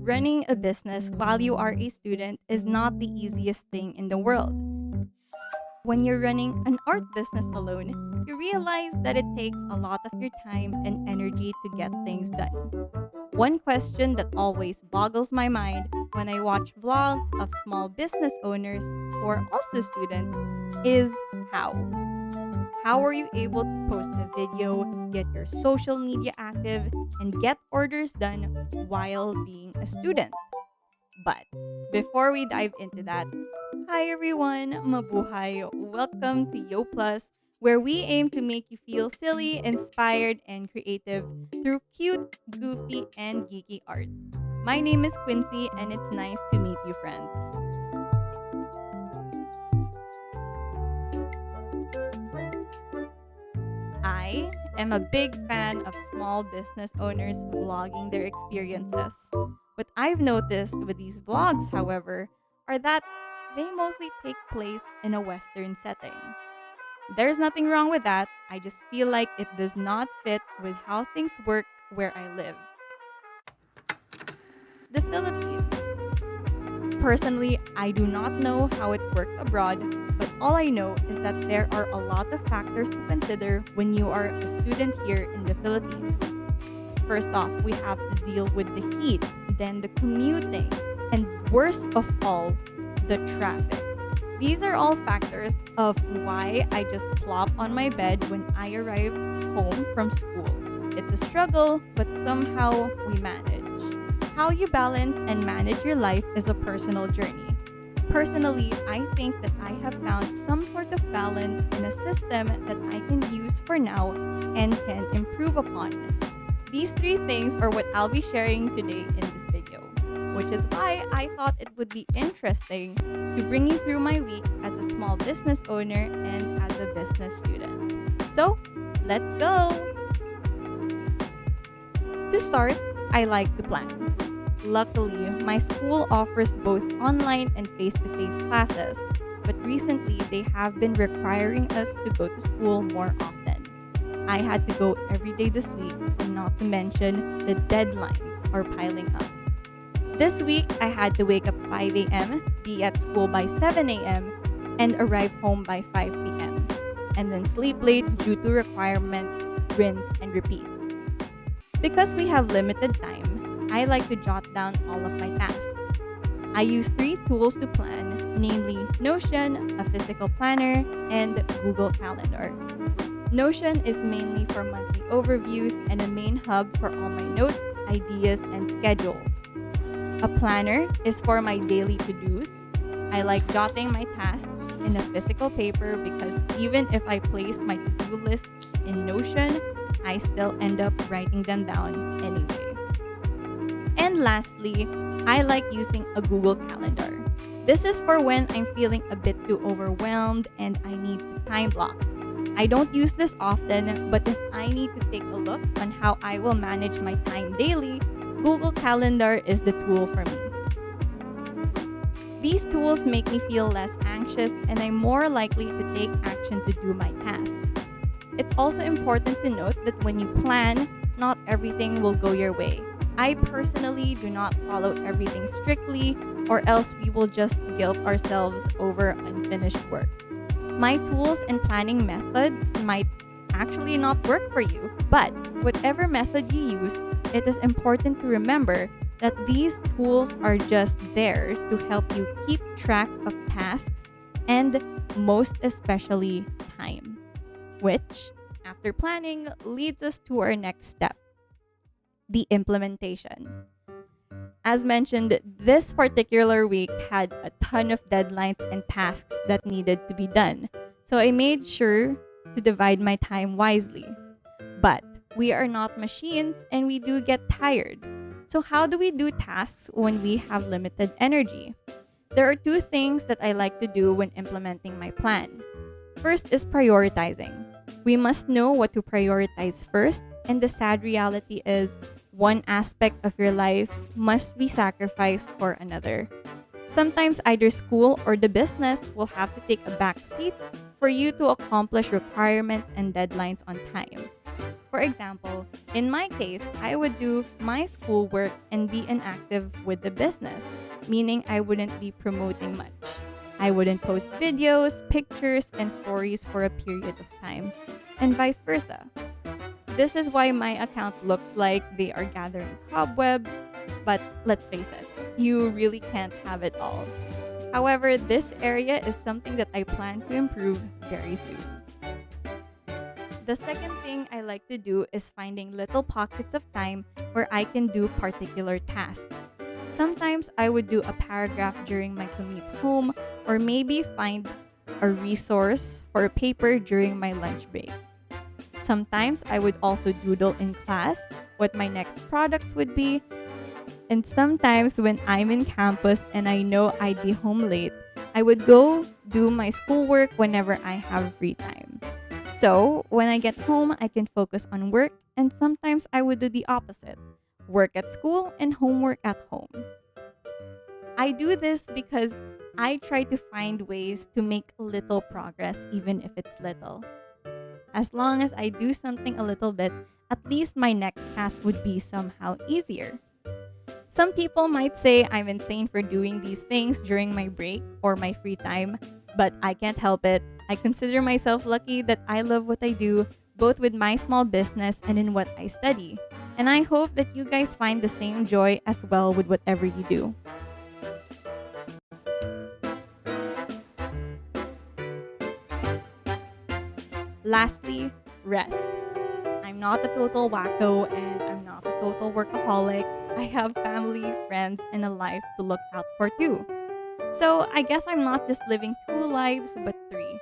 running a business while you are a student is not the easiest thing in the world. When you're running an art business alone, you realize that it takes a lot of your time and energy to get things done. One question that always boggles my mind when I watch vlogs of small business owners who are also students is how? How are you able to post a video, get your social media active, and get orders done while being a student? But before we dive into that, hi everyone, mabuhay. Welcome to y.o.h.plus, where we aim to make you feel silly, inspired, and creative through cute, goofy, and geeky art. My name is Quincy, and it's nice to meet you, friends. I am a big fan of small business owners vlogging their experiences. What I've noticed with these vlogs, however, are that they mostly take place in a Western setting. There's nothing wrong with that, I just feel like it does not fit with how things work where I live. The Philippines. Personally, I do not know how it works abroad, but all I know is that there are a lot of factors to consider when you are a student here in the Philippines. First off, we have to deal with the heat, then the commuting, and worst of all, the traffic. These are all factors of why I just plop on my bed when I arrive home from school. It's a struggle, but somehow we manage. How you balance and manage your life is a personal journey. Personally, I think that I have found some sort of balance in a system that I can use for now and can improve upon. These three things are what I'll be sharing today in this video, which is why I thought it would be interesting to bring you through my week as a small business owner and as a business student. So, let's go! To start, I like to plan. Luckily, my school offers both online and face-to-face classes, but recently they have been requiring us to go to school more often. I had to go every day this week, and not to mention the deadlines are piling up. This week, I had to wake up 5 a.m., be at school by 7 a.m., and arrive home by 5 p.m., and then sleep late due to requirements, rinse, and repeat. Because we have limited time, I like to jot down all of my tasks. I use three tools to plan, namely Notion, a physical planner, and Google Calendar. Notion is mainly for monthly overviews and a main hub for all my notes, ideas, and schedules. A planner is for my daily to-dos. I like jotting my tasks in a physical paper because even if I place my to-do lists in Notion, I still end up writing them down anyway. And lastly, I like using a Google Calendar. This is for when I'm feeling a bit too overwhelmed and I need to time block. I don't use this often, but if I need to take a look on how I will manage my time daily, Google Calendar is the tool for me. These tools make me feel less anxious and I'm more likely to take action to do my tasks. It's also important to note that when you plan, not everything will go your way. I personally do not follow everything strictly, or else we will just guilt ourselves over unfinished work. My tools and planning methods might actually not work for you, but whatever method you use, it is important to remember that these tools are just there to help you keep track of tasks and most especially time, which, after planning, leads us to our next step, the implementation. As mentioned, this particular week had a ton of deadlines and tasks that needed to be done. So I made sure to divide my time wisely. But we are not machines and we do get tired. So how do we do tasks when we have limited energy? There are two things that I like to do when implementing my plan. First is prioritizing. We must know what to prioritize first, and the sad reality is one aspect of your life must be sacrificed for another. Sometimes either school or the business will have to take a back seat for you to accomplish requirements and deadlines on time. For example, in my case, I would do my schoolwork and be inactive with the business, meaning I wouldn't be promoting much. I wouldn't post videos, pictures, and stories for a period of time, and vice versa. This is why my account looks like they are gathering cobwebs, but let's face it, you really can't have it all. However, this area is something that I plan to improve very soon. The second thing I like to do is finding little pockets of time where I can do particular tasks. Sometimes I would do a paragraph during my commute home, or maybe find a resource for a paper during my lunch break. Sometimes I would also doodle in class what my next products would be. And sometimes when I'm in campus and I know I'd be home late, I would go do my schoolwork whenever I have free time. So when I get home, I can focus on work, and sometimes I would do the opposite, work at school and homework at home. I do this because I try to find ways to make little progress, even if it's little. As long as I do something a little bit, at least my next task would be somehow easier. Some people might say I'm insane for doing these things during my break or my free time, but I can't help it. I consider myself lucky that I love what I do, both with my small business and in what I study. And I hope that you guys find the same joy as well with whatever you do. Lastly, rest. I'm not a total wacko and I'm not a total workaholic. I have family, friends, and a life to look out for too. So I guess I'm not just living two lives, but three.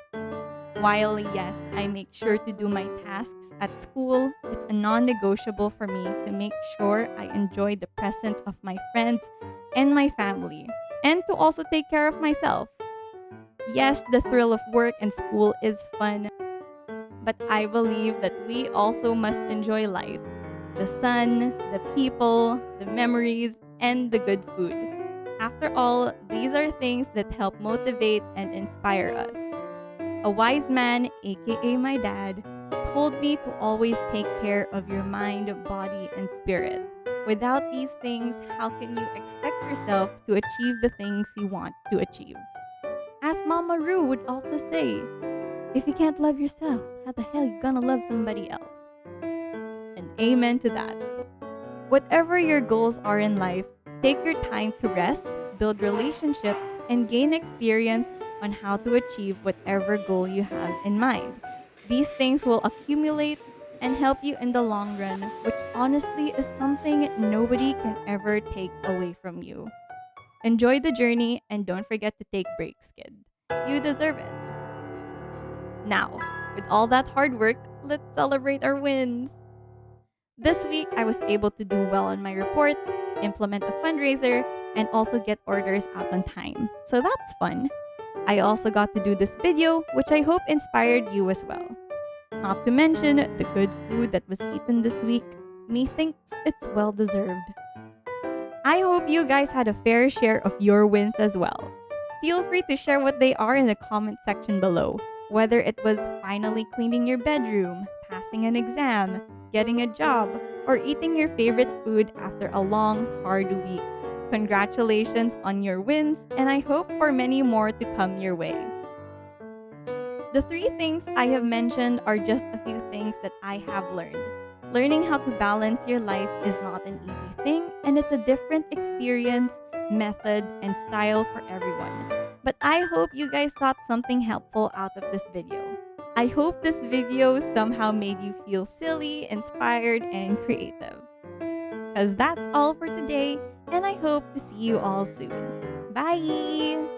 While yes, I make sure to do my tasks at school, it's a non negotiable for me to make sure I enjoy the presence of my friends and my family, and to also take care of myself. Yes, the thrill of work and school is fun, but I believe that we also must enjoy life, the sun, the people, the memories, and the good food. After all, these are things that help motivate and inspire us. A wise man, aka my dad, told me to always take care of your mind, body, and spirit. Without these things, how can you expect yourself to achieve the things you want to achieve? As Mama Ru would also say, if you can't love yourself, how the hell you gonna love somebody else? And amen to that. Whatever your goals are in life, take your time to rest, build relationships, and gain experience on how to achieve whatever goal you have in mind. These things will accumulate and help you in the long run, which honestly is something nobody can ever take away from you. Enjoy the journey and don't forget to take breaks, kid. You deserve it. Now, with all that hard work, let's celebrate our wins. This week, I was able to do well on my report, implement a fundraiser, and also get orders out on time. So that's fun. I also got to do this video, which I hope inspired you as well. Not to mention the good food that was eaten this week. Methinks it's well deserved. I hope you guys had a fair share of your wins as well. Feel free to share what they are in the comment section below. Whether it was finally cleaning your bedroom, passing an exam, getting a job, or eating your favorite food after a long, hard week. Congratulations on your wins, and I hope for many more to come your way. The three things I have mentioned are just a few things that I have learned. Learning how to balance your life is not an easy thing, and it's a different experience, method, and style for everyone. But I hope you guys got something helpful out of this video. I hope this video somehow made you feel silly, inspired, and creative. Because that's all for today, and I hope to see you all soon. Bye!